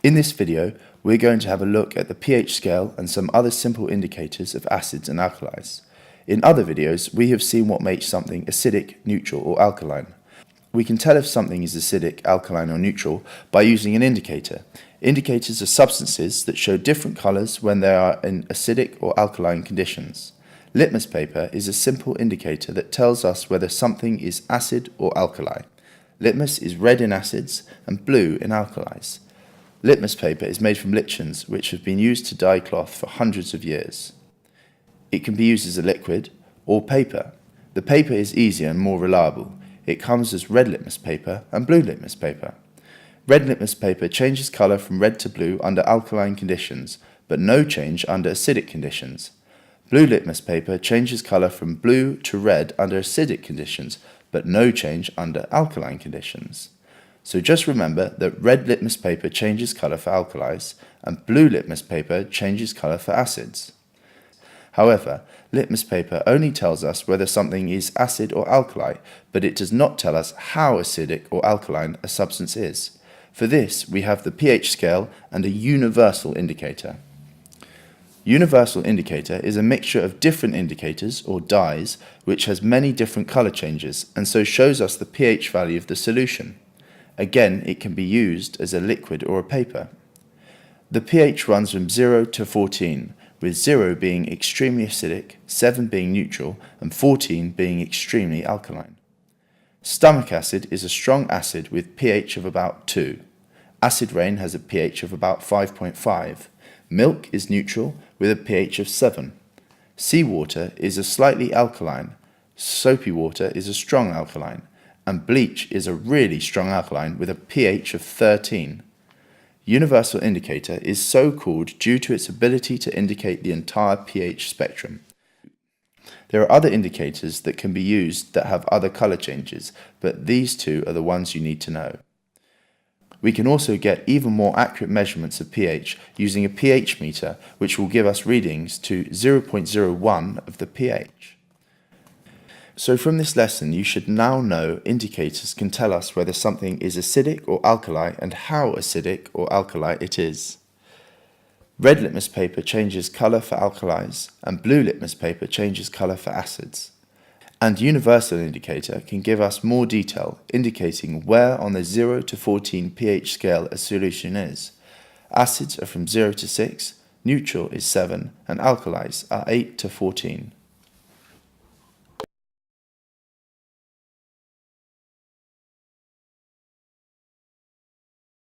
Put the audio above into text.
In this video, we're going to have a look at the pH scale and some other simple indicators of acids and alkalis. In other videos, we have seen what makes something acidic, neutral, or alkaline. We can tell if something is acidic, alkaline, or neutral by using an indicator. Indicators are substances that show different colours when they are in acidic or alkaline conditions. Litmus paper is a simple indicator that tells us whether something is acid or alkali. Litmus is red in acids and blue in alkalis. Litmus paper is made from lichens, which have been used to dye cloth for hundreds of years. It can be used as a liquid or paper. The paper is easier and more reliable. It comes as red litmus paper and blue litmus paper. Red litmus paper changes colour from red to blue under alkaline conditions, but no change under acidic conditions. Blue litmus paper changes colour from blue to red under acidic conditions, but no change under alkaline conditions. So just remember that red litmus paper changes colour for alkalis, and blue litmus paper changes colour for acids. However, litmus paper only tells us whether something is acid or alkali, but it does not tell us how acidic or alkaline a substance is. For this, we have the pH scale and a universal indicator. Universal indicator is a mixture of different indicators, or dyes, which has many different colour changes, and so shows us the pH value of the solution. Again, it can be used as a liquid or a paper. The pH runs from 0 to 14, with 0 being extremely acidic, 7 being neutral, and 14 being extremely alkaline. Stomach acid is a strong acid with pH of about 2. Acid rain has a pH of about 5.5. Milk is neutral with a pH of 7. Seawater is a slightly alkaline. Soapy water is a strong alkaline. And bleach is a really strong alkaline with a pH of 13. Universal indicator is so called due to its ability to indicate the entire pH spectrum. There are other indicators that can be used that have other colour changes, but these two are the ones you need to know. We can also get even more accurate measurements of pH using a pH meter, which will give us readings to 0.01 of the pH. So from this lesson, you should now know indicators can tell us whether something is acidic or alkali and how acidic or alkali it is. Red litmus paper changes colour for alkalis, and blue litmus paper changes colour for acids. And universal indicator can give us more detail, indicating where on the 0 to 14 pH scale a solution is. Acids are from 0 to 6, neutral is 7, and alkalis are 8 to 14.